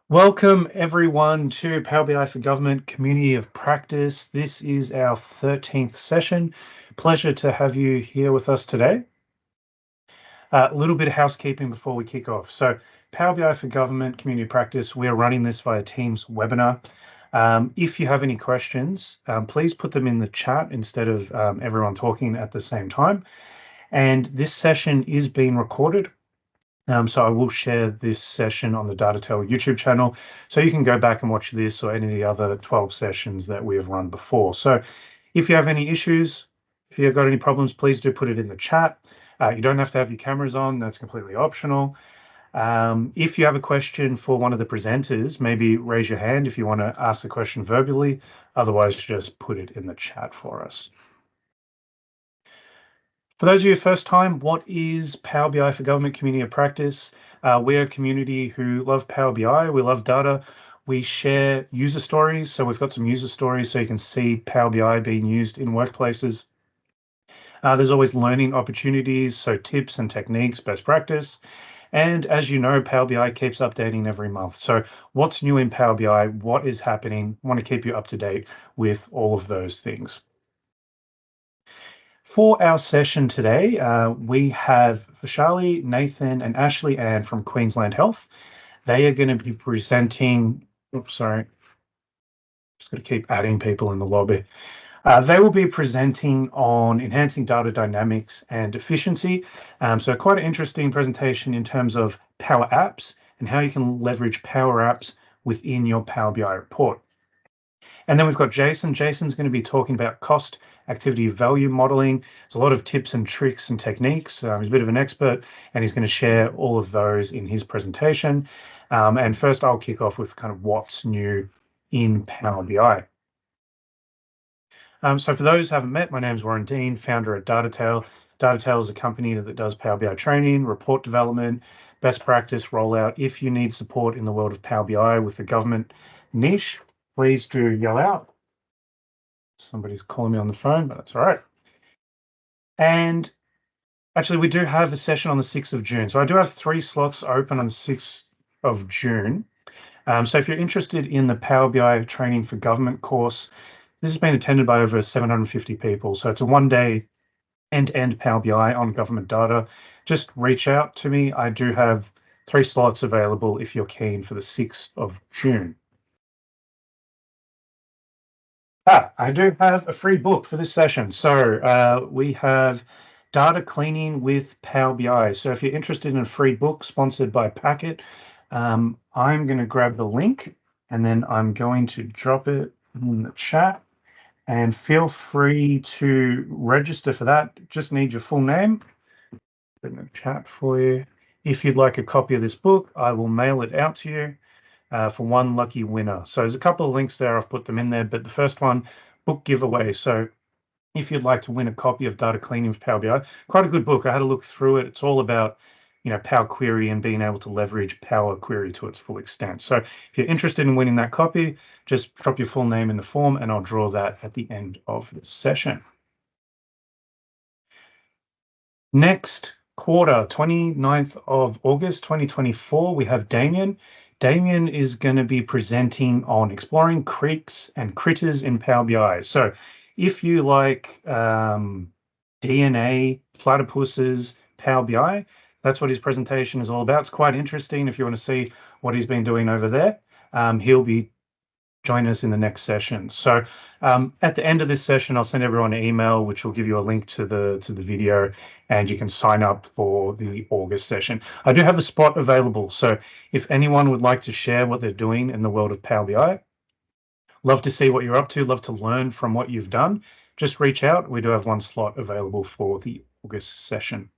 Welcome everyone to Power BI for Government Community of Practice. This is our 13th session. Pleasure to have you here with us today. A little bit of housekeeping before we kick off. So Power BI for Government Community of Practice, we're running this via Teams webinar. If you have any questions, please put them in the chat instead of everyone talking at the same time. And this session is being recorded. So I will share this session on the DataTale YouTube channel, so you can go back and watch this or any of the other 12 sessions that we have run before. So if you have any issues, if you've got any problems, please do put it in the chat. You don't have to have your cameras on, that's completely optional. If you have a question for one of the presenters, maybe raise your hand if you want to ask the question verbally, otherwise just put it in the chat for us. For those of you first time, what is Power BI for Government Community of Practice? We're a community who love Power BI, we love data. We share user stories, so we've got some user stories so you can see Power BI being used in workplaces. There's always learning opportunities, so tips and techniques, best practice. And as you know, Power BI keeps updating every month. So what's new in Power BI? What is happening? I want to keep you up to date with all of those things. For our session today, we have Vishali, Nathan, and Ashley Ann from Queensland Health. They are going to be presenting, just got to keep adding people in the lobby. They will be presenting on enhancing data dynamics and efficiency. So quite an interesting presentation in terms of Power Apps and how you can leverage Power Apps within your Power BI report. And then we've got Jason. Jason's going to be talking about cost activity value modeling. There's a lot of tips and tricks and techniques. He's a bit of an expert, and he's going to share all of those in his presentation. And first, I'll kick off with kind of what's new in Power BI. So for those who haven't met, my name is Warren Dean, founder at DataTale. DataTale is a company that does Power BI training, report development, best practice rollout. If you need support in the world of Power BI with the government niche, please do yell out. Somebody's calling me on the phone, but that's all right. And actually, we do have a session on the 6th of June. So I do have 3 slots open on the 6th of June. So if you're interested in the Power BI Training for Government course, this has been attended by over 750 people. So it's a 1-day end-to-end Power BI on government data. Just reach out to me. I do have 3 slots available if you're keen for the 6th of June. I do have a free book for this session. So we have Data Cleaning with Power BI. So if you're interested in a free book sponsored by Packet, I'm going to grab the link and then I'm going to drop it in the chat. And feel free to register for that. Just need your full name. Put in the chat for you. If you'd like a copy of this book, I will mail it out to you. For one lucky winner. So there's a couple of links there, I've put them in there, but the first one, book giveaway. So if you'd like to win a copy of Data Cleaning with Power BI, quite a good book. I had a look through it. It's all about, Power Query and being able to leverage Power Query to its full extent. So if you're interested in winning that copy, just drop your full name in the form and I'll draw that at the end of this session. Next quarter, 29th of August, 2024, we have Damien. Damien is going to be presenting on exploring creeks and critters in Power BI. So if you like DNA, platypuses, Power BI, that's what his presentation is all about. It's quite interesting if you want to see what he's been doing over there. He'll be joining us in the next session. So at the end of this session, I'll send everyone an email, which will give you a link to the video, and you can sign up for the August session. I do have a spot available. So if anyone would like to share what they're doing in the world of Power BI, love to see what you're up to, love to learn from what you've done, just reach out. We do have 1 slot available for the August session.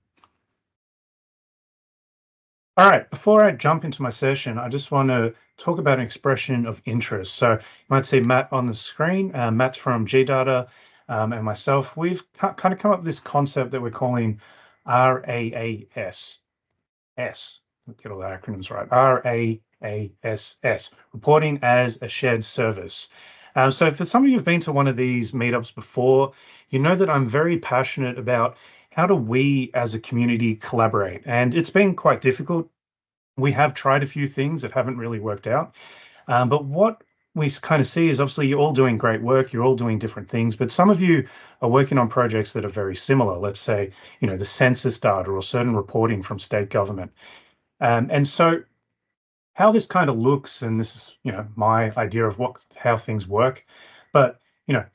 All right, before I jump into my session, I just want to talk about an expression of interest. So you might see Matt on the screen. Matt's from GData and myself. We've kind of come up with this concept that we're calling RAAS. Let's get all the acronyms right. RAASS, reporting as a shared service. So for some of you who've been to one of these meetups before, you know that I'm very passionate about how do we as a community collaborate? And it's been quite difficult We have tried a few things that haven't really worked out. But what we kind of see is obviously you're all doing great work, you're all doing different things, but some of you are working on projects that are very similar. Let's say, the census data or certain reporting from state government. And so how this kind of looks, and this is, my idea of how things work. But,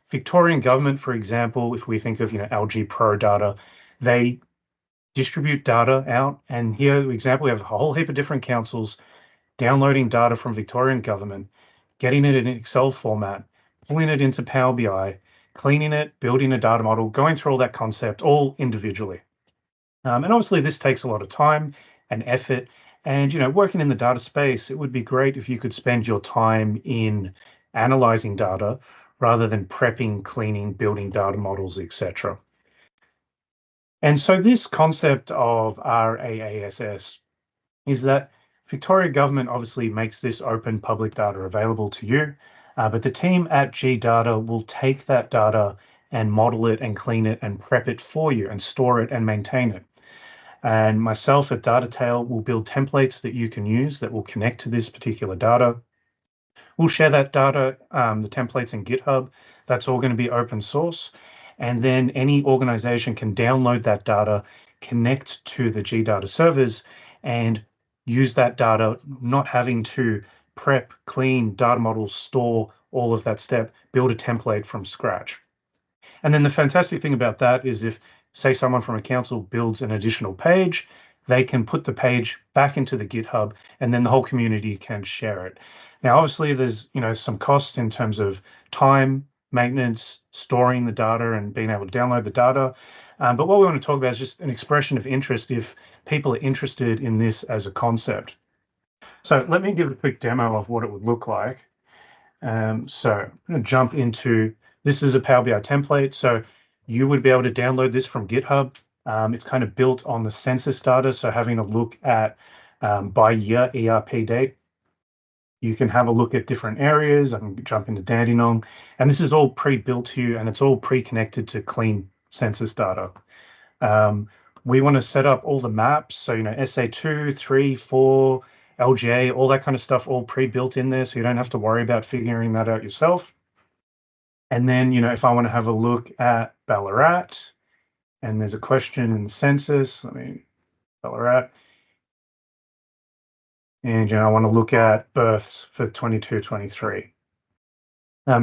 Victorian government, for example, if we think of, LG Pro data, they distribute data out. And here, for example, we have a whole heap of different councils downloading data from Victorian government, getting it in Excel format, pulling it into Power BI, cleaning it, building a data model, going through all that concept, all individually. And obviously this takes a lot of time and effort. And, working in the data space, it would be great if you could spend your time in analyzing data rather than prepping, cleaning, building data models, etc. And so this concept of RAASS is that Victoria government obviously makes this open public data available to you, but the team at GData will take that data and model it and clean it and prep it for you and store it and maintain it. And myself at DataTale will build templates that you can use that will connect to this particular data. We'll share that data, the templates in GitHub. That's all going to be open source. And then any organization can download that data, connect to the GData servers, and use that data, not having to prep, clean, data models, store, all of that step, build a template from scratch. And then the fantastic thing about that is if, say, someone from a council builds an additional page, they can put the page back into the GitHub, and then the whole community can share it. Now, obviously, there's some costs in terms of time, maintenance, storing the data, and being able to download the data. But what we want to talk about is just an expression of interest if people are interested in this as a concept. So let me give a quick demo of what it would look like. So I'm going to jump into, this is a Power BI template. So you would be able to download this from GitHub. It's kind of built on the census data. So having a look at by year ERP date, you can have a look at different areas. I can jump into Dandenong, and this is all pre-built to you, and it's all pre-connected to clean census data. We want to set up all the maps. So, SA2, 3, 4, LGA, all that kind of stuff, all pre-built in there. So you don't have to worry about figuring that out yourself. And then, if I want to have a look at Ballarat, and there's a question in the census, Ballarat. And, I want to look at births for 22, 23.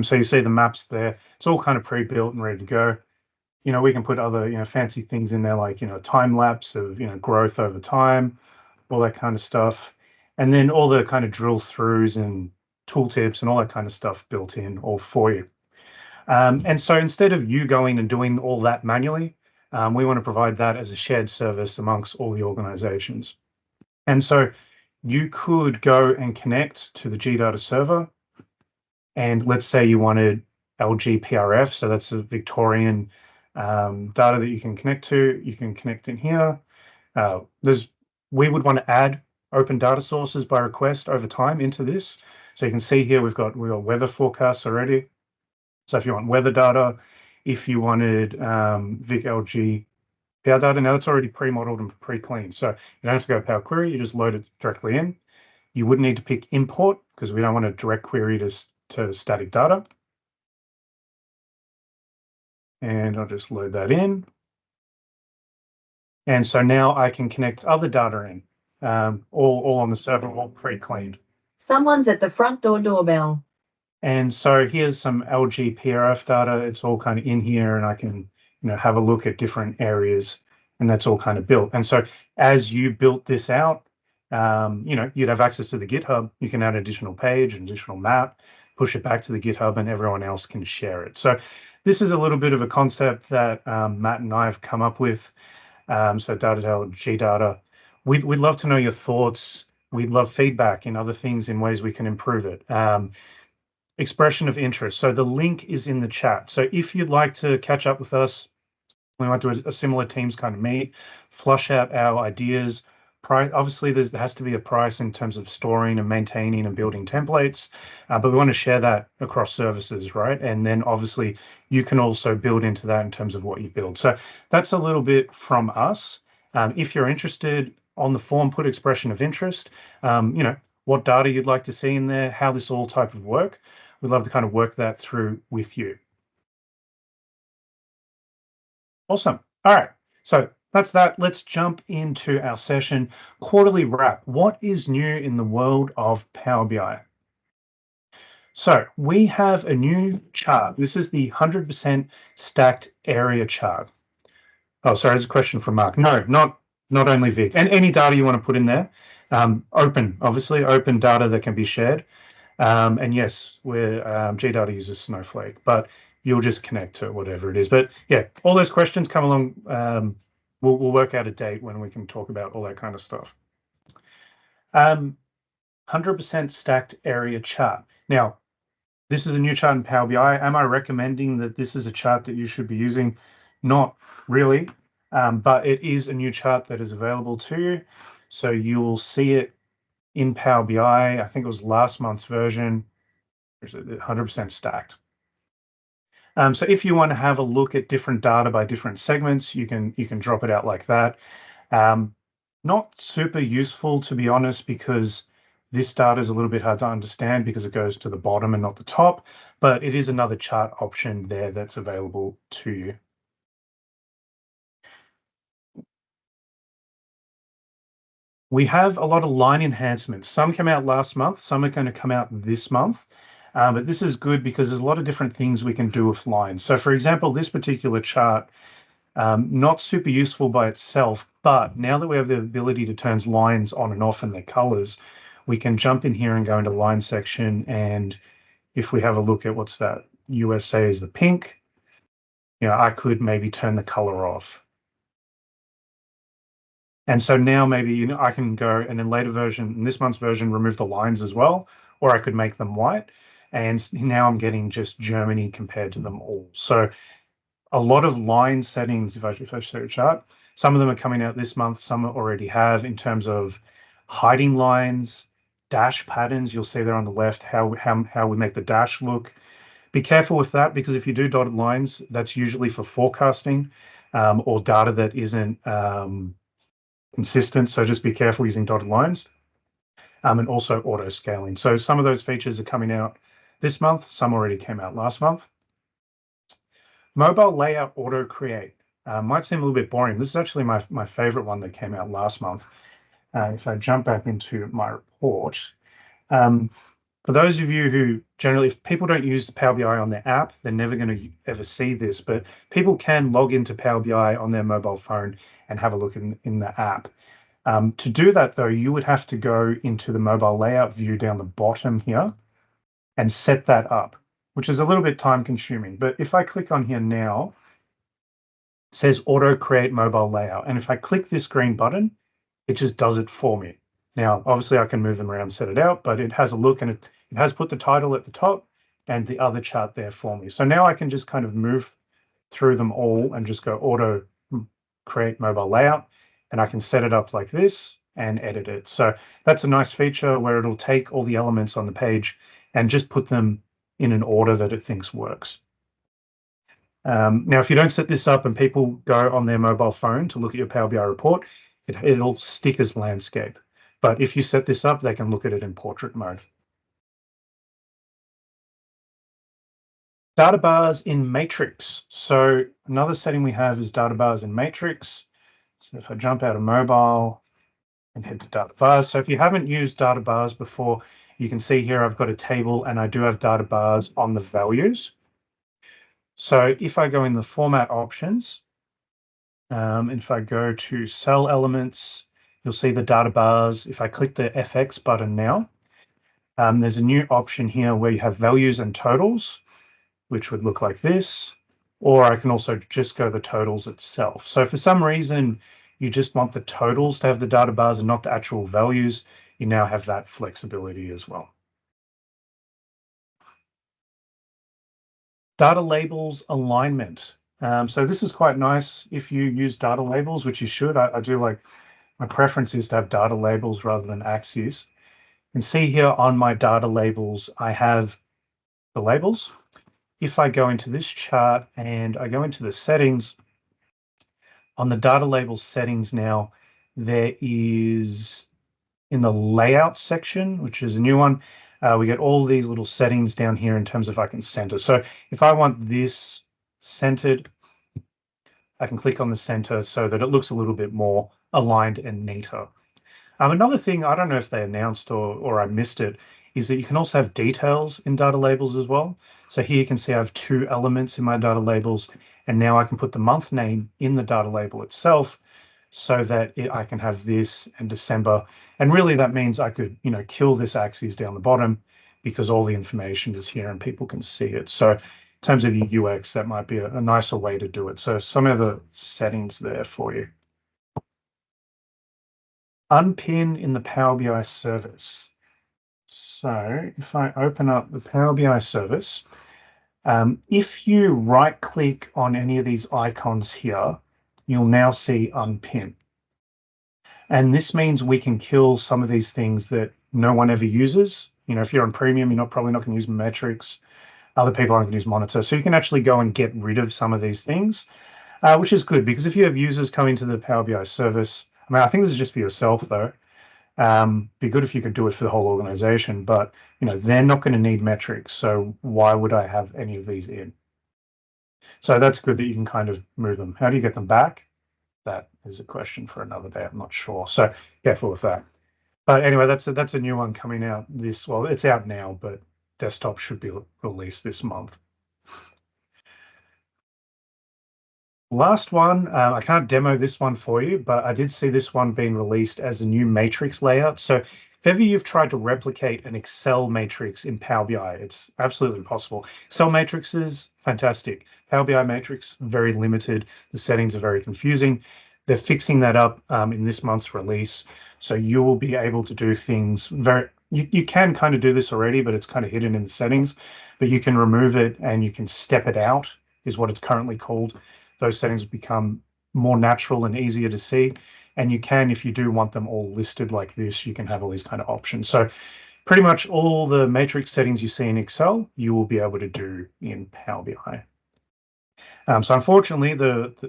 So you see the maps there. It's all kind of pre-built and ready to go. We can put other, fancy things in there, like, time lapse of, growth over time, all that kind of stuff. And then all the kind of drill throughs and tooltips and all that kind of stuff built in all for you. And so instead of you going and doing all that manually, we want to provide that as a shared service amongst all the organizations. And so you could go and connect to the GData server. And let's say you wanted LGPRF, so that's a Victorian data that you can connect to. You can connect in here. We would want to add open data sources by request over time into this. So you can see here we've got weather forecasts already. So if you want weather data, if you wanted Vic LG Power data, now it's already pre-modeled and pre-cleaned. So you don't have to go Power Query, you just load it directly in. You wouldn't need to pick import because we don't want to direct query to static data. And I'll just load that in. And so now I can connect other data in, all on the server, all pre-cleaned. Someone's at the front door doorbell. And so here's some LG PRF data. It's all kind of in here, and I can have a look at different areas, and that's all kind of built. And so as you built this out, you'd have access to the GitHub. You can add additional page, an additional map, push it back to the GitHub, and everyone else can share it. So this is a little bit of a concept that Matt and I have come up with. So DataTale, GData. We'd love to know your thoughts. We'd love feedback in other things, in ways we can improve it. Expression of interest. So the link is in the chat. So if you'd like to catch up with us, we might do a similar Teams kind of meet, flush out our ideas. Obviously, there has to be a price in terms of storing and maintaining and building templates, but we want to share that across services, right? And then obviously you can also build into that in terms of what you build. So that's a little bit from us. If you're interested on the form, put expression of interest, what data you'd like to see in there, how this all type of work. We'd love to kind of work that through with you. Awesome. All right. So that's that. Let's jump into our session. Quarterly wrap. What is new in the world of Power BI? So we have a new chart. This is the 100% stacked area chart. Oh, sorry, there's a question from Mark. No, not only Vic. And any data you want to put in there, open, obviously, open data that can be shared. And yes, we're GData uses Snowflake, but you'll just connect to whatever it is. But yeah, all those questions come along. We'll work out a date when we can talk about all that kind of stuff. 100% stacked area chart. Now, this is a new chart in Power BI. Am I recommending that this is a chart that you should be using? Not really, but it is a new chart that is available to you. So you will see it in Power BI. I think it was last month's version. 100% stacked. So if you want to have a look at different data by different segments, you can drop it out like that. Not super useful, to be honest, because this data is a little bit hard to understand because it goes to the bottom and not the top, but it is another chart option there that's available to you. We have a lot of line enhancements. Some came out last month, some are going to come out this month. But this is good because there's a lot of different things we can do with lines. So for example, this particular chart, not super useful by itself, but now that we have the ability to turn lines on and off in their colors, we can jump in here and go into line section. And if we have a look at what's that, USA is the pink, I could maybe turn the color off. And so now maybe I can go and in later version, in this month's version, remove the lines as well, or I could make them white. And now I'm getting just Germany compared to them all. So a lot of line settings, if I show a chart, some of them are coming out this month, some already have in terms of hiding lines, dash patterns. You'll see there on the left how we make the dash look. Be careful with that because if you do dotted lines, that's usually for forecasting or data that isn't consistent. So just be careful using dotted lines. And also auto scaling. So some of those features are coming out this month, some already came out last month. Mobile layout auto create. Might seem a little bit boring. This is actually my favorite one that came out last month. If I jump back into my report, for those of you who generally, if people don't use Power BI on their app, they're never going to ever see this, but people can log into Power BI on their mobile phone and have a look in the app. To do that, though, you would have to go into the mobile layout view down the bottom here and set that up, which is a little bit time consuming. But if I click on here now, it says auto create mobile layout. And if I click this green button, it just does it for me. Now, obviously I can move them around, set it out, but it has a look and it has put the title at the top and the other chart there for me. So now I can just kind of move through them all and just go auto create mobile layout. And I can set it up like this and edit it. So that's a nice feature where it'll take all the elements on the page and just put them in an order that it thinks works. Now, if you don't set this up and people go on their mobile phone to look at your Power BI report, it'll stick as landscape. But if you set this up, they can look at it in portrait mode. Data bars in Matrix. So another setting we have is data bars in Matrix. So if I jump out of mobile and head to data bars. So if you haven't used data bars before, you can see here I've got a table and I do have data bars on the values. So if I go in the format options, and if I go to cell elements, you'll see the data bars. If I click the FX button now, there's a new option here where you have values and totals, which would look like this, or I can also just go the totals itself. So for some reason, you just want the totals to have the data bars and not the actual values, you now have that flexibility as well. Data labels alignment. So this is quite nice if you use data labels, which you should. I do like, my preference is to have data labels rather than axes. You can see here on my data labels, I have the labels. If I go into this chart and I go into the settings, on the data label settings now, there is in the layout section, which is a new one, we get all these little settings down here in terms of I can center. So if I want this centered, I can click on the center so that it looks a little bit more aligned and neater. Another thing, I don't know if they announced or I missed it, is that you can also have details in data labels as well. So here you can see I have two elements in my data labels, and now I can put the month name in the data label itself so that I can have this and December. And really that means I could, kill this axis down the bottom because all the information is here and people can see it. So in terms of your UX, that might be a nicer way to do it. So some of the settings there for you. Unpin in the Power BI service. So if I open up the Power BI service, if you right click on any of these icons here, you'll now see unpin. And this means we can kill some of these things that no one ever uses. If you're on premium, you're probably not going to use metrics. Other people aren't going to use monitor. So you can actually go and get rid of some of these things, which is good because if you have users coming to the Power BI service, I think this is just for yourself though. Be good if you could do it for the whole organization, but they're not going to need metrics. So why would I have any of these in? So that's good that you can kind of move them. How do you get them back? That is a question for another day. I'm not sure. So careful with that. But anyway, that's a new one coming out well, it's out now, but desktop should be released this month. Last one, I can't demo this one for you, but I did see this one being released as a new matrix layout. So if ever you've tried to replicate an Excel matrix in Power BI, it's absolutely possible. Excel matrices, fantastic. Power BI matrix, very limited. The settings are very confusing. They're fixing that up in this month's release. So you will be able to do things you can kind of do this already, but it's kind of hidden in the settings, but you can remove it and you can step it out is what it's currently called. Those settings become more natural and easier to see. And you can, if you do want them all listed like this, you can have all these kind of options. So pretty much all the matrix settings you see in Excel, you will be able to do in Power BI. So unfortunately,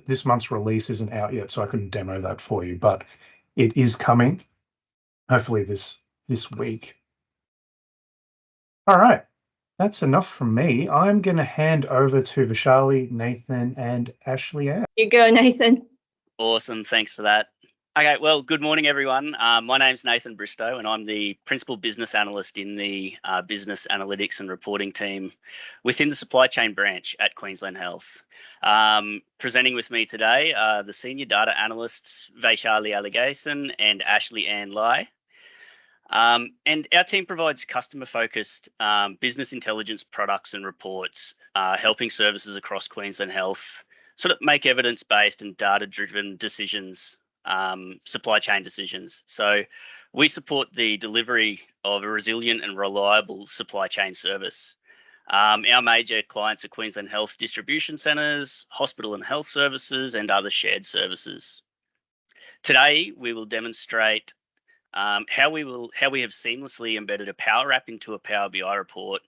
this month's release isn't out yet, so I couldn't demo that for you, but it is coming, hopefully this week. All right, that's enough from me. I'm going to hand over to Vishali, Nathan, and Ashley Ann. You go, Nathan. Awesome, thanks for that. Okay, well, good morning, everyone. My name's Nathan Bristow, and I'm the Principal Business Analyst in the Business Analytics and Reporting team within the Supply Chain branch at Queensland Health. Presenting with me today are the Senior Data Analysts, Vaishali Alligason and Ashley Ann Lai. And our team provides customer-focused business intelligence products and reports, helping services across Queensland Health sort of make evidence-based and data-driven decisions, supply chain decisions. So we support the delivery of a resilient and reliable supply chain service. Our major clients are Queensland Health distribution centres, hospital and health services, and other shared services. Today, we will demonstrate how we have seamlessly embedded a Power App into a Power BI report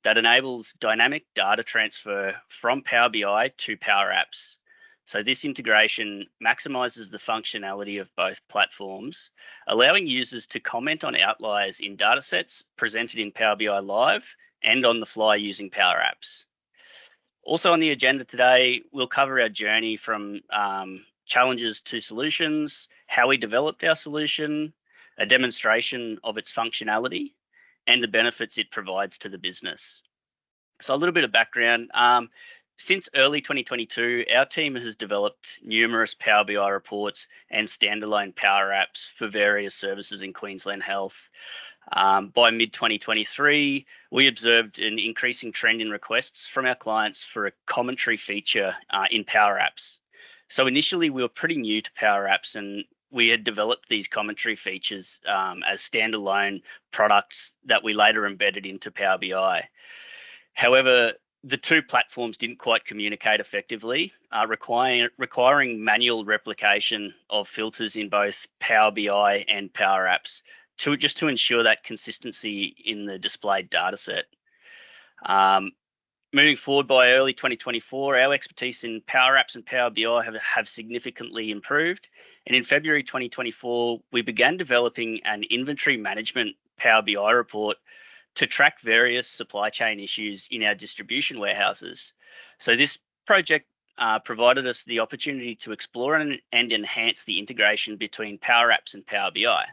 that enables dynamic data transfer from Power BI to Power Apps. So this integration maximizes the functionality of both platforms, allowing users to comment on outliers in datasets presented in Power BI Live and on the fly using Power Apps. Also on the agenda today, we'll cover our journey from challenges to solutions, how we developed our solution, a demonstration of its functionality, and the benefits it provides to the business. So a little bit of background. Since early 2022, our team has developed numerous Power BI reports and standalone Power Apps for various services in Queensland Health. By mid-2023, we observed an increasing trend in requests from our clients for a commentary feature in Power Apps. So initially, we were pretty new to Power Apps, and we had developed these commentary features as standalone products that we later embedded into Power BI. However, the two platforms didn't quite communicate effectively, requiring manual replication of filters in both Power BI and Power Apps to ensure that consistency in the displayed data set. moving forward by early 2024, our expertise in Power Apps and Power BI have significantly improved. And in February 2024, we began developing an inventory management Power BI report to track various supply chain issues in our distribution warehouses. So this project provided us the opportunity to explore and enhance the integration between Power Apps and Power BI.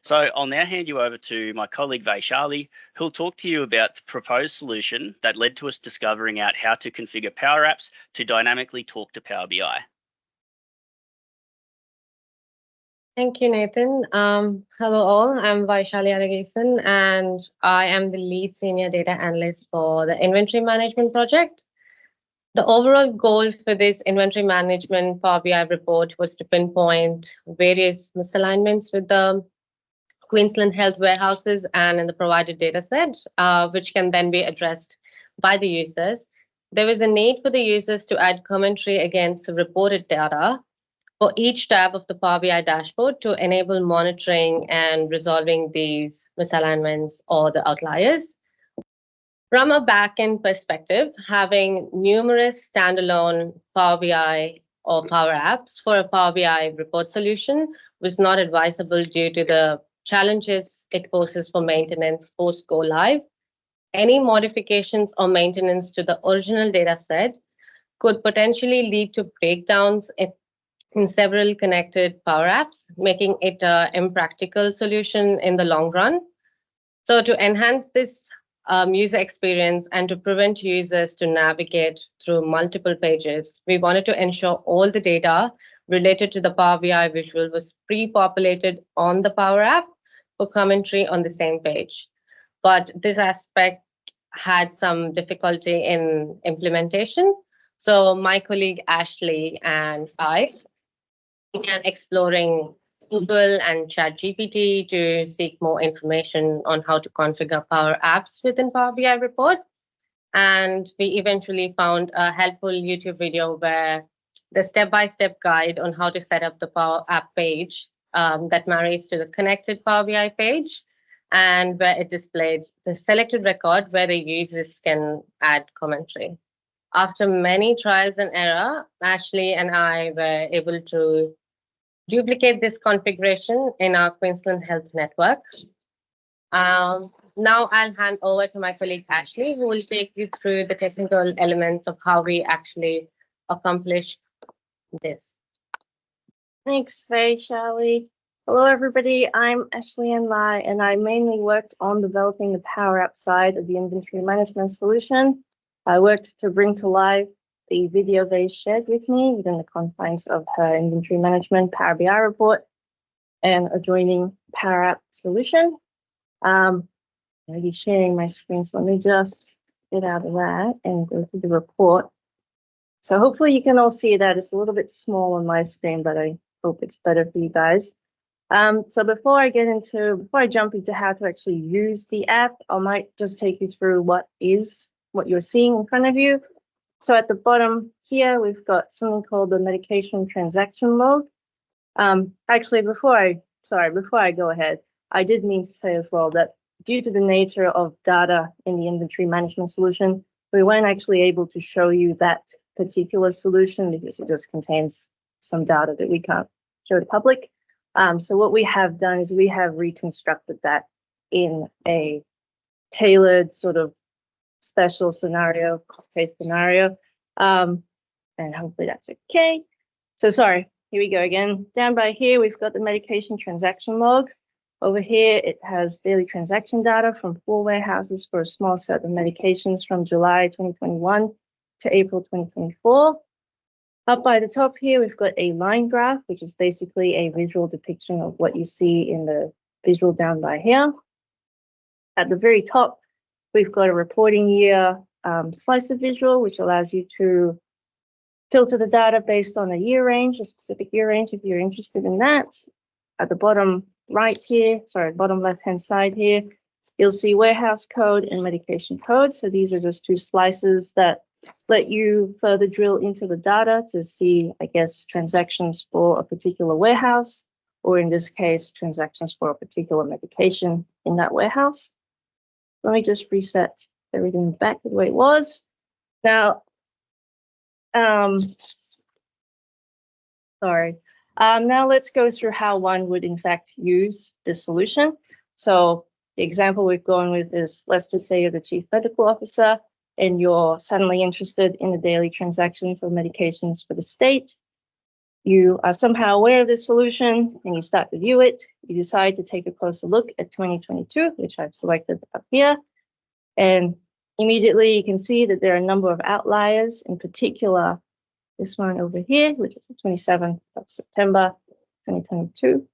So I'll now hand you over to my colleague Vaishali, who'll talk to you about the proposed solution that led to us discovering out how to configure Power Apps to dynamically talk to Power BI. Thank you, Nathan. Hello all, I'm Vaishali Alagason, and I am the lead senior data analyst for the inventory management project. The overall goal for this inventory management Power BI report was to pinpoint various misalignments with the Queensland Health warehouses and in the provided data set, which can then be addressed by the users. There was a need for the users to add commentary against the reported data for each tab of the Power BI dashboard to enable monitoring and resolving these misalignments or the outliers. From a backend perspective, having numerous standalone Power BI or Power Apps for a Power BI report solution was not advisable due to the challenges it poses for maintenance post go live. Any modifications or maintenance to the original data set could potentially lead to breakdowns in several connected Power Apps, making it an impractical solution in the long run. So to enhance this user experience and to prevent users to navigate through multiple pages, we wanted to ensure all the data related to the Power BI visual was pre-populated on the Power App for commentary on the same page. But this aspect had some difficulty in implementation. So my colleague Ashley and I began exploring Google and ChatGPT to seek more information on how to configure Power Apps within Power BI report. And we eventually found a helpful YouTube video where the step-by-step guide on how to set up the Power App page that marries to the connected Power BI page, and where it displayed the selected record where the users can add commentary. After many trials and error, Ashley and I were able to duplicate this configuration in our Queensland Health network. Now I'll hand over to my colleague Ashley, who will take you through the technical elements of how we actually accomplish this. Thanks, Vaishali. Hello, everybody. I'm Ashley and I mainly worked on developing the Power App side of the inventory management solution. I worked to bring to life the video they shared with me within the confines of her inventory management Power BI report and adjoining Power App solution. I'm already sharing my screen, so let me just get out of that and go through the report. So hopefully you can all see that. It's a little bit small on my screen, but I hope it's better for you guys. So before I jump into how to actually use the app, I might just take you through what you're seeing in front of you. So at the bottom here, we've got something called the medication transaction log. Actually, before I go ahead, I did mean to say as well that due to the nature of data in the inventory management solution, we weren't actually able to show you that particular solution because it just contains some data that we can't show to public. So what we have done is we have reconstructed that in a tailored sort of special scenario, case scenario, and hopefully that's okay. So sorry, here we go again. Down by here, we've got the medication transaction log. Over here, it has daily transaction data from 4 warehouses for a small set of medications from July 2021 to April 2024. Up by the top here, we've got a line graph, which is basically a visual depiction of what you see in the visual down by here. At the very top, we've got a reporting year slicer visual, which allows you to filter the data based on a year range, a specific year range, if you're interested in that. At the bottom bottom left-hand side here, you'll see warehouse code and medication code. So these are just 2 slices that let you further drill into the data to see, I guess, transactions for a particular warehouse, or in this case, transactions for a particular medication in that warehouse. Let me just reset everything back to the way it was. Now, now let's go through how one would in fact use this solution. So the example we've gone with is, let's just say you're the chief medical officer and you're suddenly interested in the daily transactions of medications for the state. You are somehow aware of this solution and you start to view it. You decide to take a closer look at 2022, which I've selected up here. And immediately you can see that there are a number of outliers, in particular, this one over here, which is the 27th of September, 2022.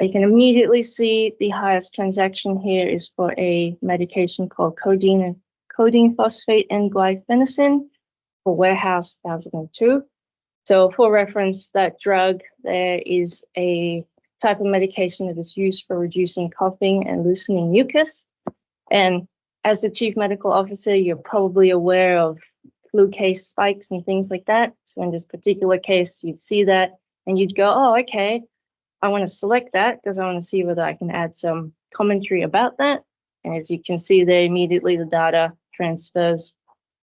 You can immediately see the highest transaction here is for a medication called codeine phosphate and guaifenesin for warehouse 1002. So for reference, that drug, there is a type of medication that is used for reducing coughing and loosening mucus. And as the chief medical officer, you're probably aware of flu case spikes and things like that. So in this particular case, you'd see that and you'd go, oh, okay, I want to select that because I want to see whether I can add some commentary about that. And as you can see there, immediately the data transfers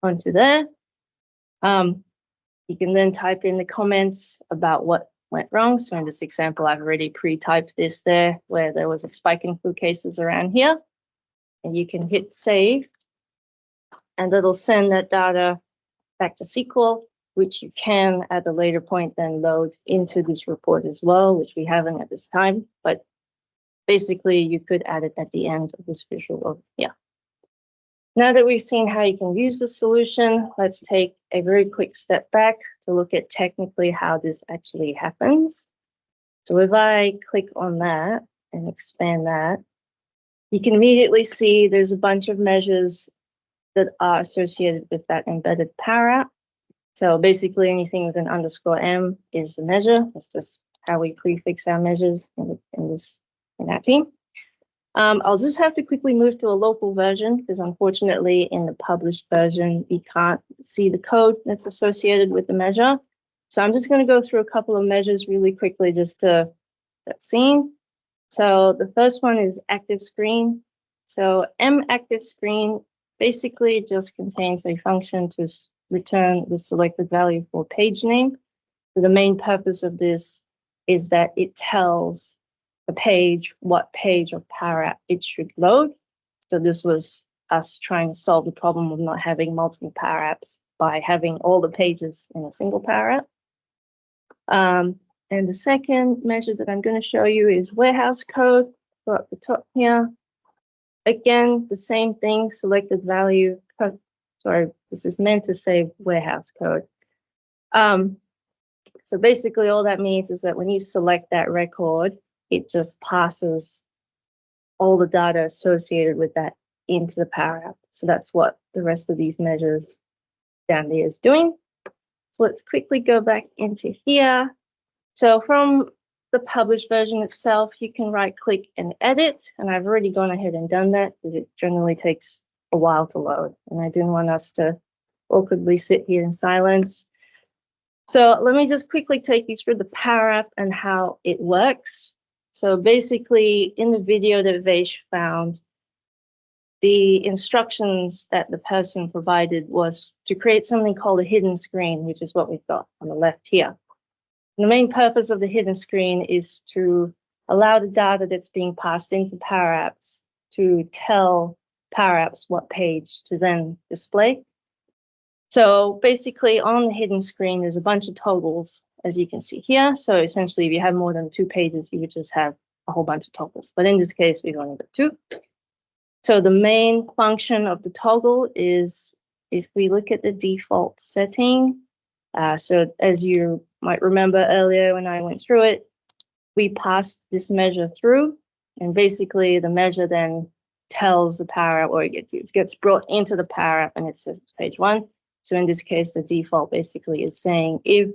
onto there. You can then type in the comments about what went wrong. So in this example, I've already pre-typed this there where there was a spike in flu cases around here. And you can hit save and it'll send that data back to SQL, which you can at a later point then load into this report as well, which we haven't at this time. But basically, you could add it at the end of this visual over here. Now that we've seen how you can use the solution, let's take a very quick step back to look at technically how this actually happens. So if I click on that and expand that, you can immediately see there's a bunch of measures that are associated with that embedded Power App. So basically anything with an _m is the measure. That's just how we prefix our measures in that team. I'll just have to quickly move to a local version because unfortunately in the published version, you can't see the code that's associated with the measure. So I'm just going to go through a couple of measures really quickly just to get seen. So the first one is active screen. So active screen basically just contains a function to return the selected value for page name. So the main purpose of this is that it tells the page what page of Power App it should load. So this was us trying to solve the problem of not having multiple Power Apps by having all the pages in a single Power App. And the second measure that I'm going to show you is warehouse code. So at the top here, again, the same thing, selected value. Sorry, this is meant to say warehouse code. So basically all that means is that when you select that record, it just passes all the data associated with that into the Power App. So that's what the rest of these measures down there is doing. So let's quickly go back into here. So from the published version itself, you can right click and edit. And I've already gone ahead and done that because it generally takes a while to load. And I didn't want us to awkwardly sit here in silence. So let me just quickly take you through the Power App and how it works. So basically in the video that Vaish found, the instructions that the person provided was to create something called a hidden screen, which is what we've got on the left here. And the main purpose of the hidden screen is to allow the data that's being passed into Power Apps to tell Power Apps what page to then display. So basically on the hidden screen, there's a bunch of toggles, as you can see here. So essentially, if you have more than 2 pages, you would just have a whole bunch of toggles. But in this case, we've only got 2. So the main function of the toggle is, if we look at the default setting, so as you might remember earlier when I went through it, we passed this measure through, and basically the measure then tells the Power App, or it gets brought into the Power App and it says it's page 1. So in this case, the default basically is saying if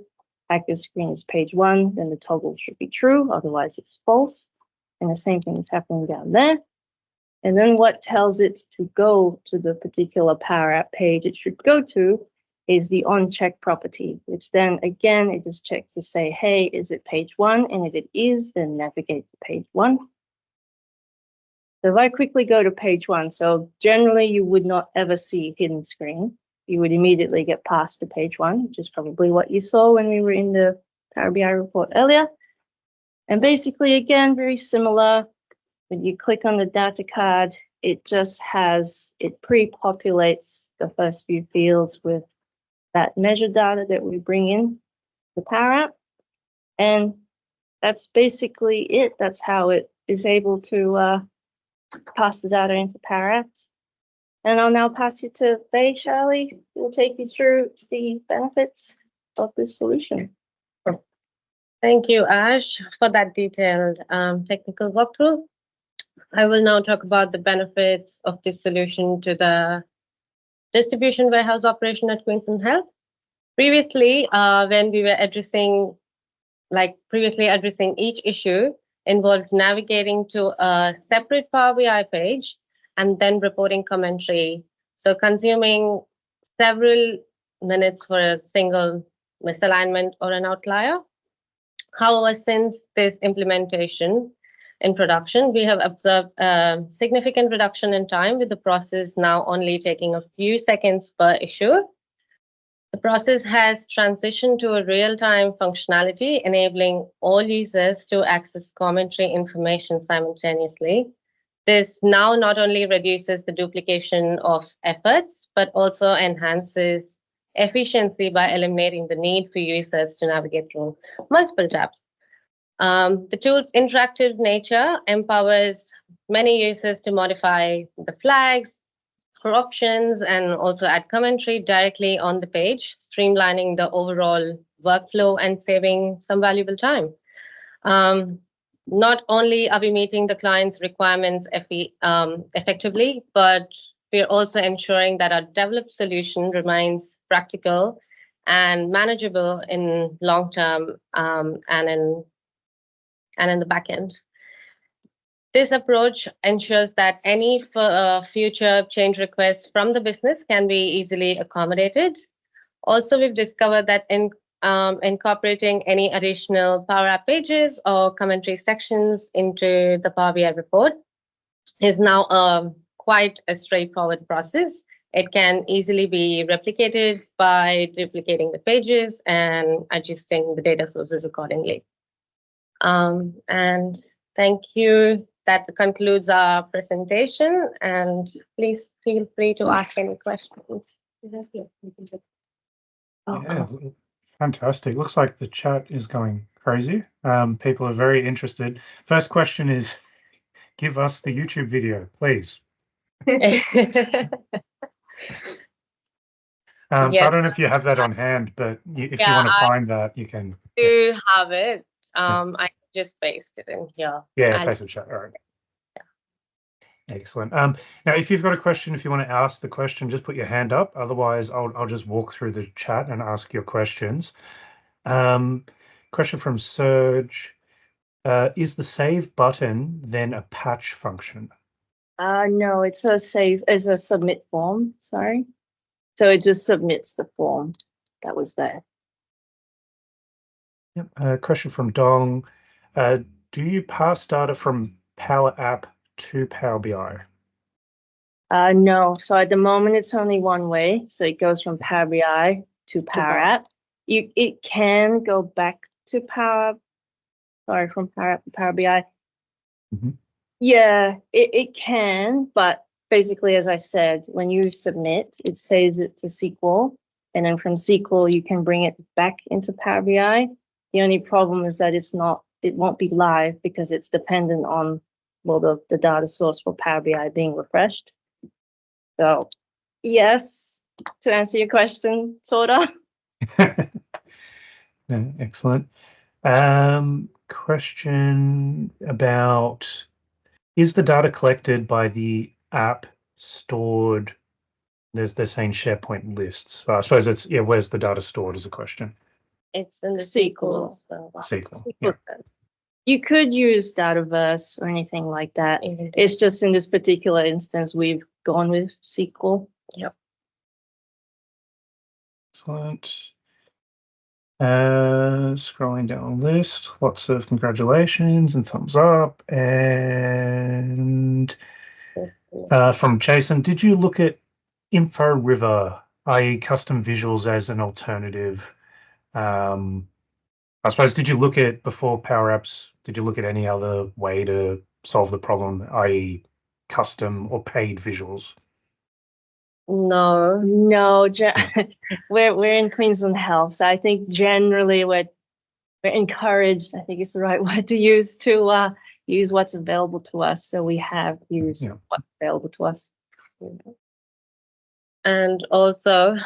active screen is page 1, then the toggle should be true, otherwise it's false. And the same thing is happening down there. And then what tells it to go to the particular Power App page it should go to is the onCheck property, which then again, it just checks to say, hey, is it page 1? And if it is, then navigate to page 1. So if I quickly go to page 1, so generally you would not ever see hidden screen. you would immediately get passed to page 1, which is probably what you saw when we were in the Power BI report earlier. And basically, again, very similar. When you click on the data card, it pre-populates the first few fields with that measure data that we bring in the Power App. And that's basically it. That's how it is able to pass the data into Power Apps. And I'll now pass you to Faye Charlie, who will take you through the benefits of this solution. Thank you, Ash, for that detailed technical walkthrough. I will now talk about the benefits of this solution to the distribution warehouse operation at Queensland Health. Previously, when we were addressing each issue involved navigating to a separate Power BI page and then reporting commentary. So consuming several minutes for a single misalignment or an outlier. However, since this implementation in production, we have observed a significant reduction in time, with the process now only taking a few seconds per issue. The process has transitioned to a real-time functionality, enabling all users to access commentary information simultaneously. This now not only reduces the duplication of efforts, but also enhances efficiency by eliminating the need for users to navigate through multiple tabs. The tool's interactive nature empowers many users to modify the flags for options and also add commentary directly on the page, streamlining the overall workflow and saving some valuable time. Not only are we meeting the client's requirements effectively, but we're also ensuring that our developed solution remains practical and manageable in long term and in the back end. This approach ensures that any future change requests from the business can be easily accommodated. Also, we've discovered that incorporating any additional Power App pages or commentary sections into the Power BI report is now quite a straightforward process. It can easily be replicated by duplicating the pages and adjusting the data sources accordingly. And thank you. That concludes our presentation, and please feel free to ask any questions. Yeah, fantastic. Looks like the chat is going crazy. People are very interested. First question is, give us the YouTube video, please. So I don't know if you have that on hand, but if you want to find that, you can. I do have it. I just paste it in here. Yeah, paste the chat. All right. Yeah. Excellent. Now, if you've got a question, if you want to ask the question, just put your hand up. Otherwise, I'll just walk through the chat and ask your questions. Question from Serge. Is the save button then a patch function? No, it's a submit form, sorry. So it just submits the form that was there. Yep. Question from Dong. Do you pass data from Power App to Power BI? No, so at the moment it's only one way. So it goes from Power BI to Power App. It can go back to from Power App to Power BI. Mm-hmm. Yeah, it can, but basically, as I said, when you submit, it saves it to SQL, and then from SQL you can bring it back into Power BI. The only problem is that it won't be live because it's dependent on the data source for Power BI being refreshed. So yes, to answer your question, sort of. Excellent. Question about, is the data collected by the app stored? They're saying SharePoint lists. I suppose it's, where's the data stored is a question. It's in the SQL. SQL. Yeah. You could use Dataverse or anything like that. It's just in this particular instance, we've gone with SQL. Yep. Excellent. Scrolling down the list, lots of congratulations and thumbs up. And from Jason, did you look at Info River i.e. custom visuals as an alternative. I suppose, did you look at, before Power Apps, did you look at any other way to solve the problem, i.e. custom or paid visuals? No. No, we're in Queensland Health, so I think generally we're encouraged, I think it's the right word to use what's available to us. So we have used what's available to us. And also,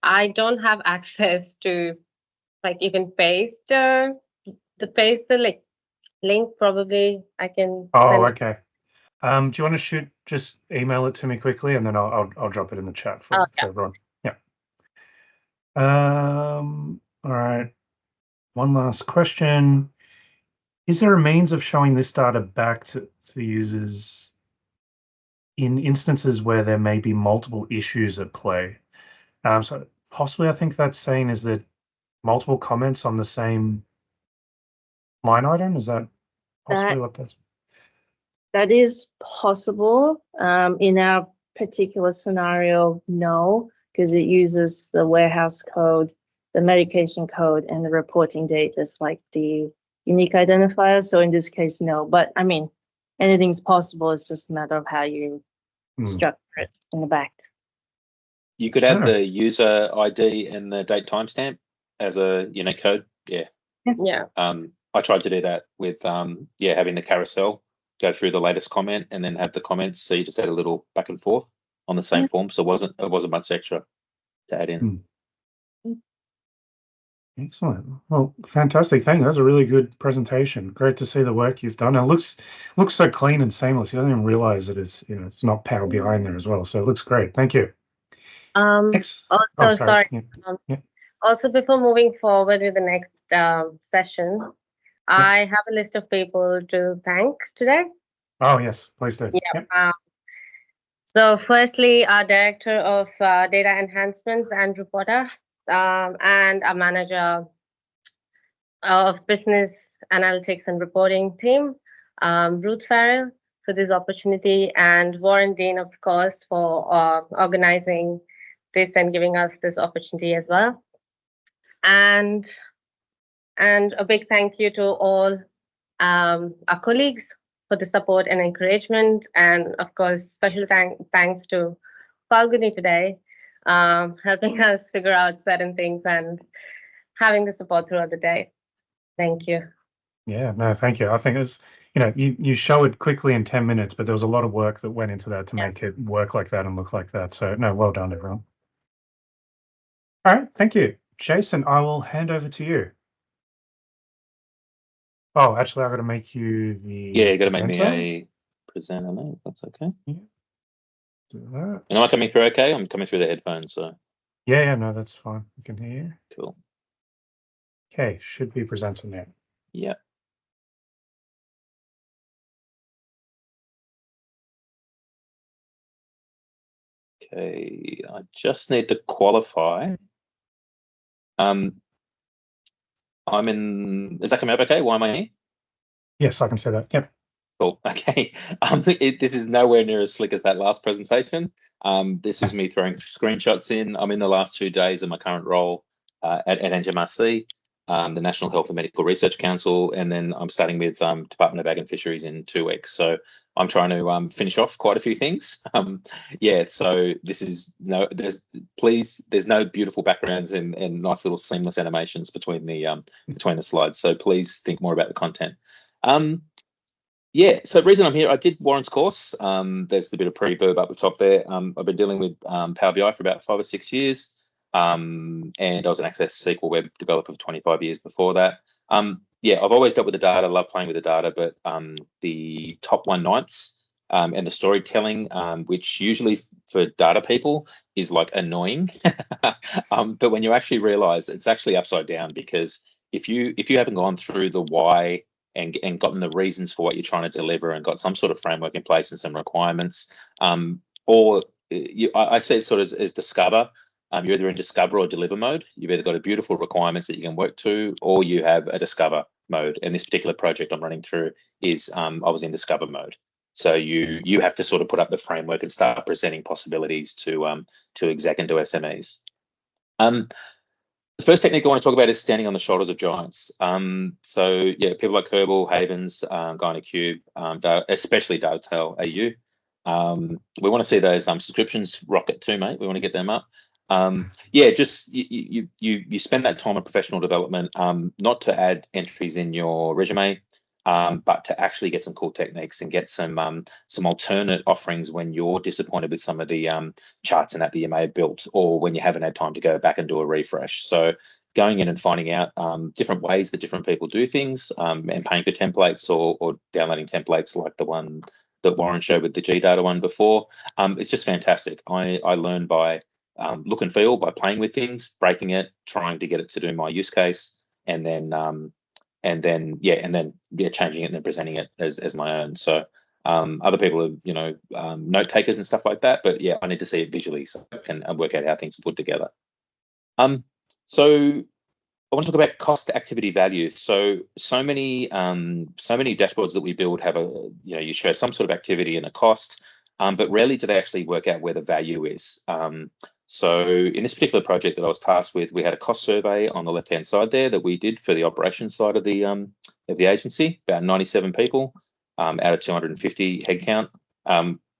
I don't have access to like even paste the like link. Probably I can. Oh, okay. Do you want to just email it to me quickly, and then I'll drop it in the chat for everyone. Yeah. All right. One last question. Is there a means of showing this data back to the users in instances where there may be multiple issues at play? So possibly, I think that's saying is that multiple comments on the same line item. Is that possibly what that's? That is possible. In our particular scenario, no, because it uses the warehouse code, the medication code, and the reporting date as like the unique identifier. So in this case, no. But I mean, anything's possible. It's just a matter of how you structure it in the back. You could add the user ID and the date timestamp as a unique code. Yeah. Yeah. I tried to do that with having the carousel go through the latest comment and then have the comments. So you just had a little back and forth on the same form. So it wasn't much extra to add in. Excellent. Well, fantastic. Thank you. That was a really good presentation. Great to see the work you've done. It looks so clean and seamless. You don't even realize that it's it's not Power BI in there as well. So it looks great. Thank you. Sorry. Also, before moving forward with the next session, I have a list of people to thank today. Oh, yes, please do. Yeah. So firstly, our Director of Data Enhancements and Reporter, and our Manager of Business Analytics and Reporting team, Ruth Farrell, for this opportunity, and Warren Dean, of course, for organizing this and giving us this opportunity as well. And a big thank you to all our colleagues for the support and encouragement, and of course, special thanks to Falguni today, helping us figure out certain things and having the support throughout the day. Thank you. Yeah, no, thank you. I think it's, you show it quickly in 10 minutes, but there was a lot of work that went into that to make it work like that and look like that. So no, well done, everyone. All right, thank you. Jason, I will hand over to you. Oh, actually, I've got to make you the you got to make me a presenter, mate. That's okay. Yeah. Do that. Am I coming through okay? I'm coming through the headphones, so. Yeah, no, that's fine. I can hear you. Cool. Okay, should be presenter now. Yeah. Okay, I just need to qualify. Is that coming up okay? Why am I here? Yes, I can say that. Yep. Cool. Okay. This is nowhere near as slick as that last presentation. This is me throwing screenshots in. I'm in the last 2 days of my current role at NGMRC, the National Health and Medical Research Council, and then I'm starting with Department of Ag and Fisheries in 2 weeks. So I'm trying to finish off quite a few things. So this is there's no beautiful backgrounds and nice little seamless animations between the slides. So please think more about the content. So the reason I'm here, I did Warren's course. There's a bit of pre-verb up the top there. I've been dealing with Power BI for about 5 or 6 years. And I was an Access SQL web developer for 25 years before that. I've always dealt with the data, love playing with the data, but the top 1/9 and the storytelling, which usually for data people is like annoying. But when you actually realize it's actually upside down, because if you haven't gone through the why and gotten the reasons for what you're trying to deliver and got some sort of framework in place and some requirements, I say it sort of as discover. You're either in discover or deliver mode. You've either got a beautiful requirements that you can work to, or you have a discover mode. And this particular project I'm running through is I was in discover mode. So you have to sort of put up the framework and start presenting possibilities to exec and to SMEs. The first technique I want to talk about is standing on the shoulders of giants. So yeah, people like Kerbal, Havens, GynaCube, especially DataTaleAU. We want to see those subscriptions rocket too, mate. We want to get them up. Yeah, just you spend that time on professional development, not to add entries in your resume, but to actually get some cool techniques and get some alternate offerings when you're disappointed with some of the charts and that you may have built, or when you haven't had time to go back and do a refresh. So going in and finding out different ways that different people do things, and paying for templates or downloading templates like the one that Warren showed with the GData one before. It's just fantastic. I learn by look and feel, by playing with things, breaking it, trying to get it to do my use case, and then changing it and then presenting it as my own. So other people are note takers and stuff like that, but yeah, I need to see it visually so I can work out how things are put together. So I want to talk about cost to activity value. So many dashboards that we build have you show some sort of activity and a cost, but rarely do they actually work out where the value is. So in this particular project that I was tasked with, we had a cost survey on the left-hand side there that we did for the operations side of the agency, about 97 people out of 250 headcount,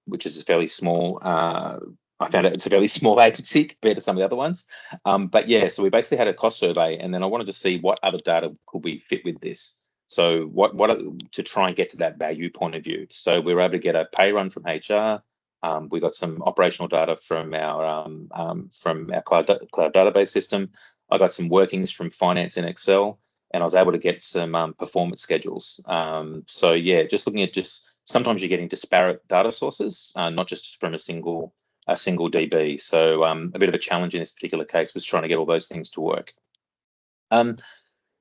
which is a fairly small. I found it's a fairly small agency compared to some of the other ones. But yeah, so we basically had a cost survey, and then I wanted to see what other data could we fit with this. So what to try and get to that value point of view. So we were able to get a pay run from HR. We got some operational data from our cloud database system. I got some workings from finance in Excel, and I was able to get some performance schedules. So yeah, just looking at sometimes you're getting disparate data sources, not just from a single DB. So a bit of a challenge in this particular case was trying to get all those things to work.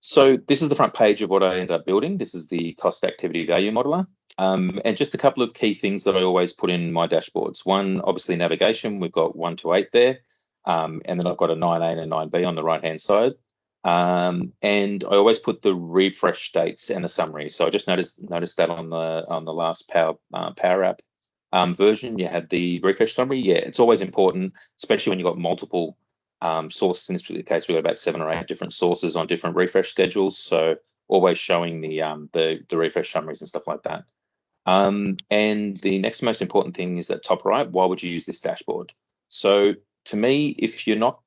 So this is the front page of what I ended up building. This is the cost activity value modeler. And just a couple of key things that I always put in my dashboards. One, obviously navigation. We've got 1 to 8 there. And then I've got a 9A and a 9B on the right-hand side. And I always put the refresh dates and the summary. So I just noticed that on the last Power App version, you had the refresh summary. Yeah, it's always important, especially when you've got multiple sources. In this particular case, we've got about 7 or 8 different sources on different refresh schedules. So always showing the refresh summaries and stuff like that. And the next most important thing is that top right. Why would you use this dashboard? So to me, if you're not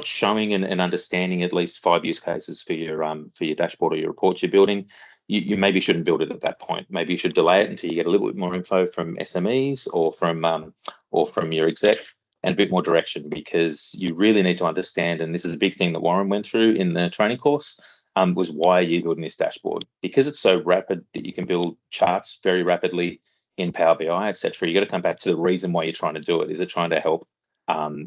showing and understanding at least 5 use cases for your dashboard or your reports you're building, you maybe shouldn't build it at that point. Maybe you should delay it until you get a little bit more info from SMEs or from your exec and a bit more direction, because you really need to understand, and this is a big thing that Warren went through in the training course, was why are you building this dashboard? Because it's so rapid that you can build charts very rapidly in Power BI, etc. You got to come back to the reason why you're trying to do it. Is it trying to help?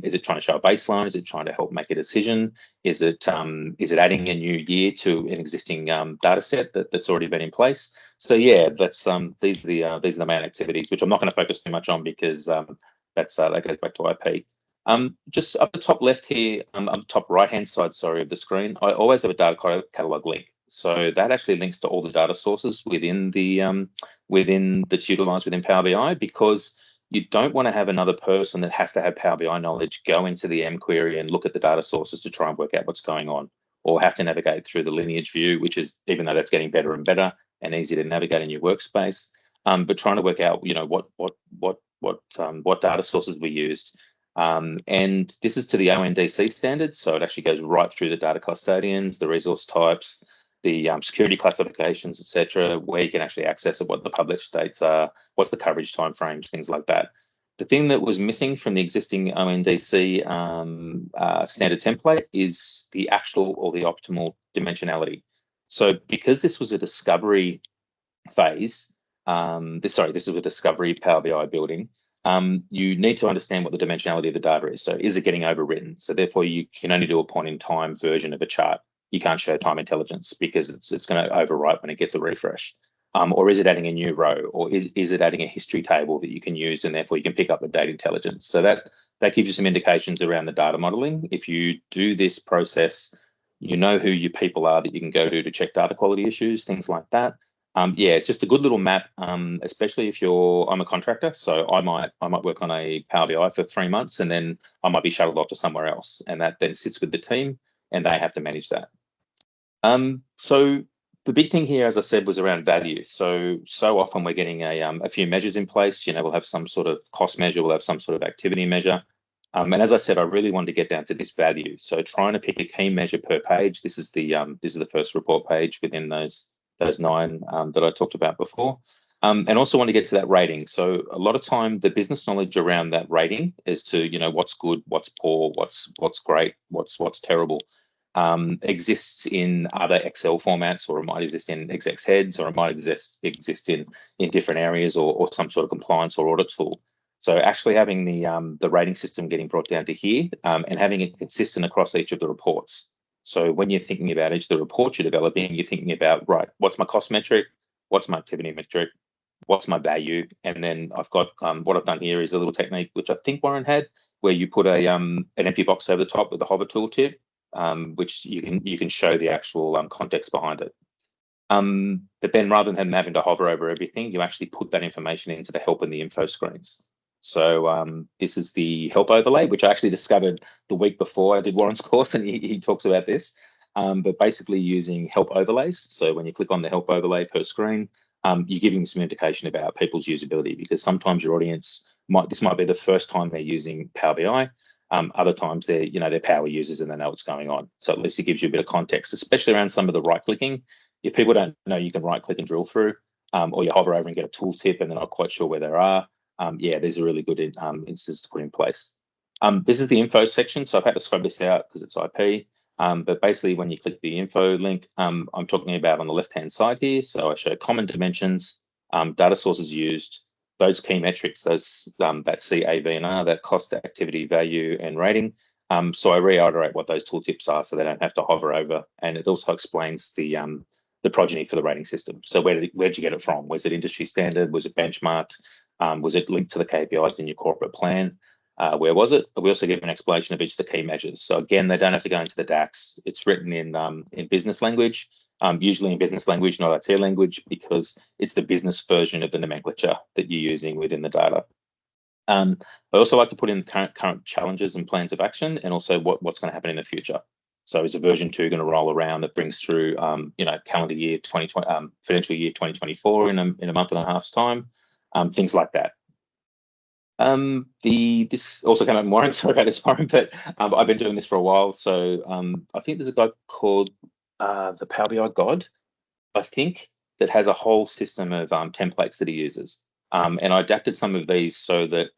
Is it trying to show a baseline? Is it trying to help make a decision? Is it adding a new year to an existing data set that's already been in place? So yeah, that's these are the main activities, which I'm not going to focus too much on because that goes back to IP. Just up the top left here, on the top right-hand side, of the screen, I always have a data catalog link. So that actually links to all the data sources within that's utilized within Power BI, because you don't want to have another person that has to have Power BI knowledge go into the M query and look at the data sources to try and work out what's going on, or have to navigate through the lineage view, which is, even though that's getting better and better and easier to navigate in your workspace, but trying to work out, what data sources we used. And this is to the ONDC standard, so it actually goes right through the data custodians, the resource types, the security classifications, etc., where you can actually access it, what the published dates are, what's the coverage timeframes, things like that. The thing that was missing from the existing ONDC standard template is the actual or the optimal dimensionality. So because this was a discovery phase, this is a discovery Power BI building, you need to understand what the dimensionality of the data is. So is it getting overwritten? So therefore you can only do a point in time version of a chart. You can't show time intelligence because it's going to overwrite when it gets a refresh. Or is it adding a new row? Or is it adding a history table that you can use, and therefore you can pick up the data intelligence? So that gives you some indications around the data modeling. If you do this process, you know who your people are that you can go to check data quality issues, things like that. Yeah, it's just a good little map, especially if I'm a contractor, so I might work on a Power BI for 3 months, and then I might be shuttled off to somewhere else, and that then sits with the team, and they have to manage that. So the big thing here, as I said, was around value. So often we're getting a few measures in place. We'll have some sort of cost measure, we'll have some sort of activity measure. And as I said, I really wanted to get down to this value. So trying to pick a key measure per page. This is the first report page within those 9 that I talked about before. And also want to get to that rating. So a lot of time, the business knowledge around that rating is to, what's good, what's poor, what's great, what's terrible, exists in other Excel formats, or it might exist in execs heads, or it might exist in different areas, or some sort of compliance or audit tool. So actually having the rating system getting brought down to here, and having it consistent across each of the reports. So when you're thinking about each of the reports you're developing, you're thinking about, right, what's my cost metric? What's my activity metric? What's my value? And then I've got, what I've done here is a little technique, which I think Warren had, where you put an empty box over the top with the hover tooltip, which you can show the actual context behind it. But then rather than having to hover over everything, you actually put that information into the help and the info screens. So this is the help overlay, which I actually discovered the week before I did Warren's course, and he talks about this. But basically using help overlays. So when you click on the help overlay per screen, you're giving some indication about people's usability, because sometimes your audience this might be the first time they're using Power BI. Other times they're power users and they know what's going on. So at least it gives you a bit of context, especially around some of the right clicking. If people don't know you can right click and drill through, or you hover over and get a tooltip and they're not quite sure where they are, these are really good instances to put in place. This is the info section, so I've had to scrub this out because it's IP. But basically, when you click the info link, I'm talking about on the left-hand side here. So I show common dimensions, data sources used, those key metrics, those that C, A, B, and R, that cost, activity, value, and rating. So I reiterate what those tooltips are, so they don't have to hover over, and it also explains the progeny for the rating system. So where'd you get it from? Was it industry standard? Was it benchmarked? Was it linked to the KPIs in your corporate plan? Where was it? We also give an explanation of each of the key measures. So again, they don't have to go into the DAX. It's written in business language, usually in business language, not IT language, because it's the business version of the nomenclature that you're using within the data. I also like to put in the current challenges and plans of action, and also what's going to happen in the future. So is a version 2 going to roll around that brings through, calendar year 2020, financial year 2024 in a month and a half's time, things like that. This also came up in Warren, sorry about this, Warren, but I've been doing this for a while. So I think there's a guy called the Power BI God, I think, that has a whole system of templates that he uses. And I adapted some of these so that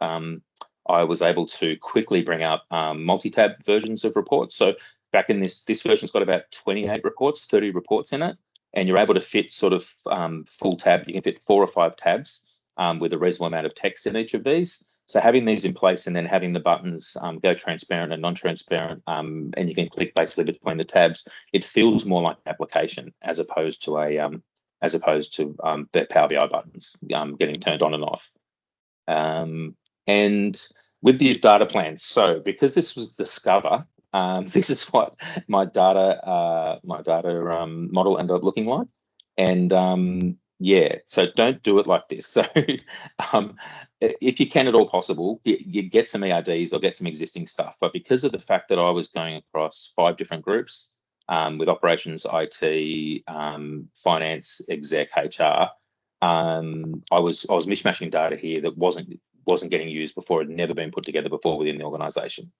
I was able to quickly bring up multi-tab versions of reports. So back in this version's got about 28 reports, 30 reports in it, and you're able to fit sort of full tab. You can fit 4 or 5 tabs with a reasonable amount of text in each of these. So having these in place and then having the buttons go transparent and non-transparent, and you can click basically between the tabs, it feels more like an application as opposed to the Power BI buttons getting turned on and off. And with the data plans, so because this was Discover, this is what my data model ended up looking like. And so don't do it like this. So if you can at all possible, you get some ERDs or get some existing stuff. But because of the fact that I was going across 5 different groups with operations, IT, finance, exec, HR, I was mishmashing data here that wasn't getting used before, had never been put together before within the organisation.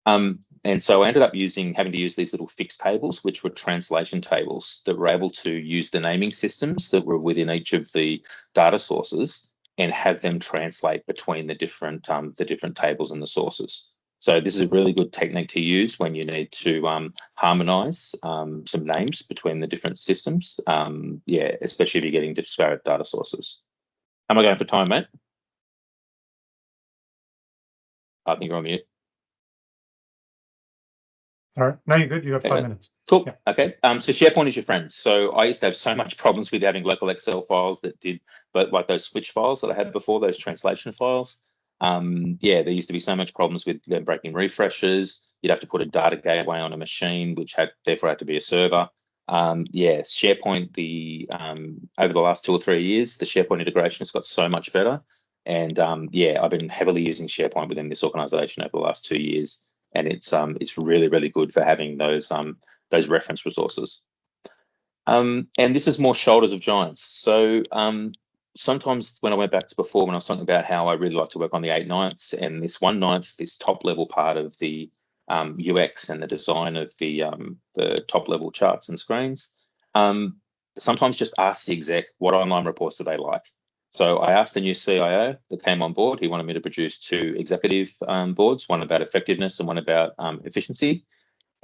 And so I ended up having to use these little fixed tables, which were translation tables that were able to use the naming systems that were within each of the data sources and have them translate between the different tables and the sources. So this is a really good technique to use when you need to harmonize some names between the different systems. Especially if you're getting disparate data sources. Am I going for time, mate? I think you're on mute. All right. No, you're good. You got 5 minutes. Cool. Yeah. Okay. So SharePoint is your friend. So I used to have so much problems with having local Excel files but like those switch files that I had before, those translation files. There used to be so much problems with them breaking refreshes. You'd have to put a data gateway on a machine, which therefore had to be a server. Yeah, SharePoint, over the last 2 or 3 years, the SharePoint integration has got so much better. And yeah, I've been heavily using SharePoint within this organization over the last 2 years. And it's really, really good for having those reference resources. And this is more shoulders of giants. So sometimes when I went back to before, when I was talking about how I really like to work on the 8/9ths and this 1/9, this top level part of the UX and the design of the top level charts and screens, sometimes just ask the exec what online reports do they like. So I asked the new CIO that came on board. He wanted me to produce 2 executive boards, one about effectiveness and one about efficiency.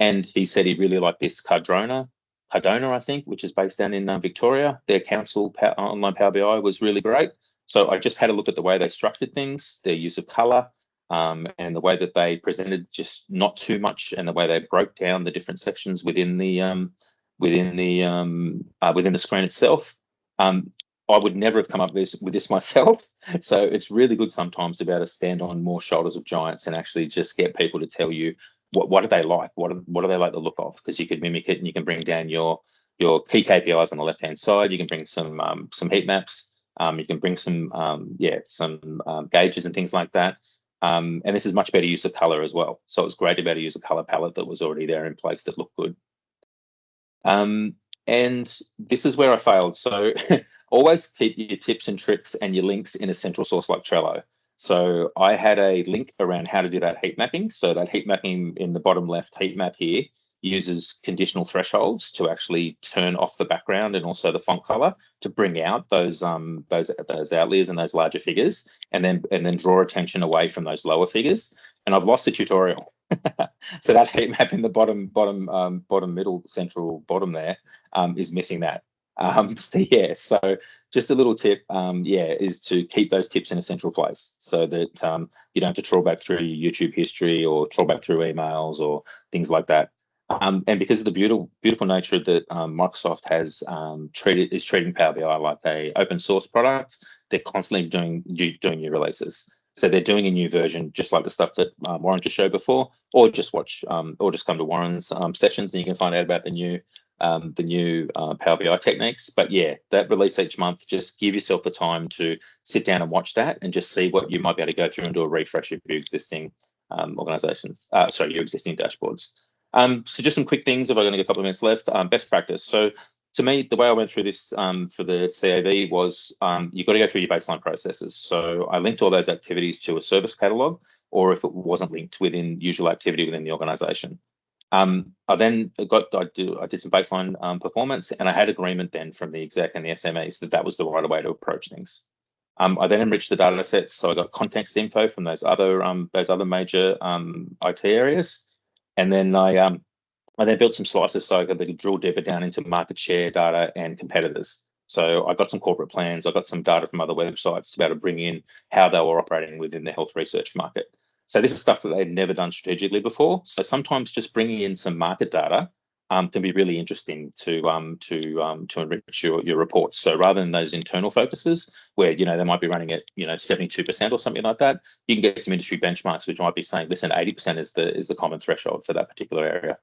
And he said he really liked this Cardona, I think, which is based down in Victoria. Their council online Power BI was really great. So I just had a look at the way they structured things, their use of color, and the way that they presented just not too much, and the way they broke down the different sections within the screen itself. I would never have come up with this myself. So it's really good sometimes to be able to stand on more shoulders of giants and actually just get people to tell you what do they like, what do they like the look of, because you could mimic it and you can bring down your key KPIs on the left hand side. You can bring some heat maps. You can bring some gauges and things like that. And this is much better use of color as well. So it's great to be able to use a color palette that was already there in place that looked good. And this is where I failed. So always keep your tips and tricks and your links in a central source like Trello. So I had a link around how to do that heat mapping. So that heat mapping in the bottom left heat map here uses conditional thresholds to actually turn off the background and also the font color to bring out those outliers and those larger figures, and then draw attention away from those lower figures. And I've lost the tutorial. So that heat map in the bottom middle central bottom there is missing that. So just a little tip, is to keep those tips in a central place so that you don't have to trawl back through your YouTube history or trawl back through emails or things like that. And because of the beautiful nature that Microsoft has treating Power BI like a open source product, they're constantly doing new releases. So they're doing a new version, just like the stuff that Warren just showed before, or just come to Warren's sessions and you can find out about the new Power BI techniques. But yeah, that release each month, just give yourself the time to sit down and watch that and just see what you might be able to go through and do a refresh of your existing your existing dashboards. So just some quick things, if I've got a couple of minutes left. Best practice. So to me, the way I went through this for the CAV was you've got to go through your baseline processes. So I linked all those activities to a service catalog, or if it wasn't linked within usual activity within the organization. I did some baseline performance, and I had agreement then from the exec and the SMEs that was the right way to approach things. I then enriched the data sets, so I got context info from those other major IT areas, and then I then built some slices so I could drill deeper down into market share data and competitors. So I got some corporate plans, I got some data from other websites to be able to bring in how they were operating within the health research market. So this is stuff that they'd never done strategically before. So sometimes just bringing in some market data can be really interesting to enrich your reports. So rather than those internal focuses where they might be running at 72% or something like that, you can get some industry benchmarks which might be saying, listen, 80% is the common threshold for that particular area.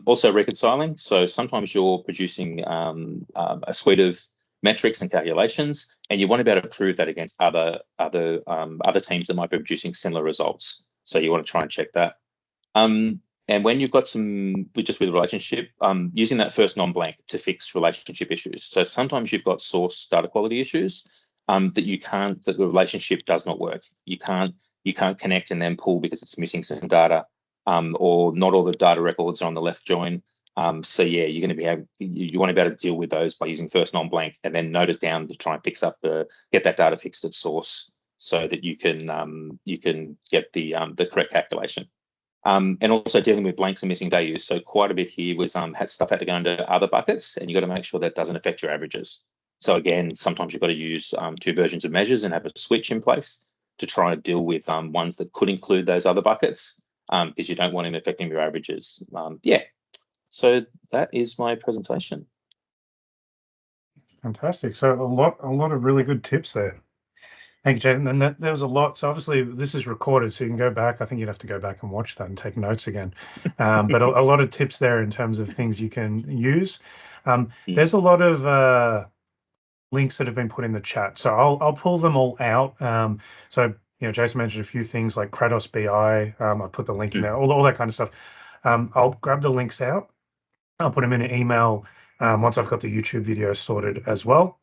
Also reconciling. So sometimes you're producing a suite of metrics and calculations, and you want to be able to prove that against other teams that might be producing similar results. So you want to try and check that. And when you've got with relationship, using that first non-blank to fix relationship issues. So sometimes you've got source data quality issues that the relationship does not work. You can't connect and then pull because it's missing some data, or not all the data records are on the left join. So yeah, you want to be able to deal with those by using first non-blank and then note it down to try and get that data fixed at source so that you can get the correct calculation. And also dealing with blanks and missing values. So quite a bit here was stuff had to go into other buckets, and you got to make sure that doesn't affect your averages. So again, sometimes you've got to use 2 versions of measures and have a switch in place to try to deal with ones that could include those other buckets, because you don't want it affecting your averages. So that is my presentation. Fantastic. So a lot of really good tips there. Thank you, Jason. And there was a lot. So obviously this is recorded, so you can go back. I think you'd have to go back and watch that and take notes again. But a lot of tips there in terms of things you can use. There's a lot of links that have been put in the chat, so I'll pull them all out. So Jason mentioned a few things like Kratos BI. I put the link in there, all that kind of stuff. I'll grab the links out. I'll put them in an email once I've got the YouTube video sorted as well.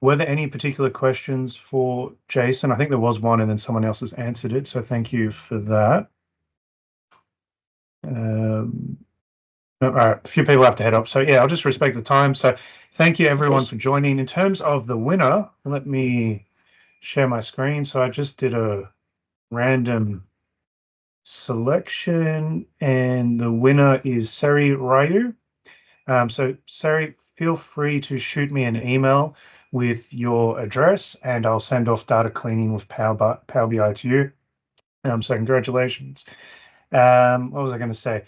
Were there any particular questions for Jason? I think there was one, and then someone else has answered it, so thank you for that. All right, a few people have to head up, so yeah, I'll just respect the time. So thank you everyone for joining. In terms of the winner, let me share my screen. So I just did a random selection, and the winner is Sari Ryu. So Sari, feel free to shoot me an email with your address, and I'll send off data cleaning with Power BI to you. So congratulations. What was I going to say?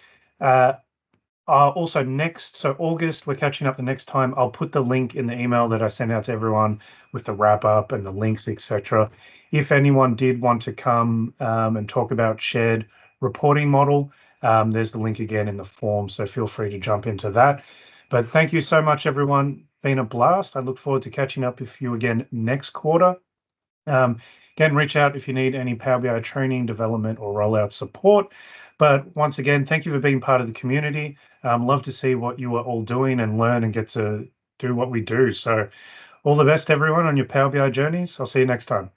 Also so August, we're catching up the next time. I'll put the link in the email that I sent out to everyone with the wrap up and the links, etc. If anyone did want to come and talk about shared reporting model, there's the link again in the form, so feel free to jump into that. But thank you so much, everyone. Been a blast. I look forward to catching up with you again next quarter. Again, reach out if you need any Power BI training, development, or rollout support. But once again, thank you for being part of the community. Love to see what you are all doing and learn and get to do what we do. So all the best, everyone, on your Power BI journeys. I'll see you next time.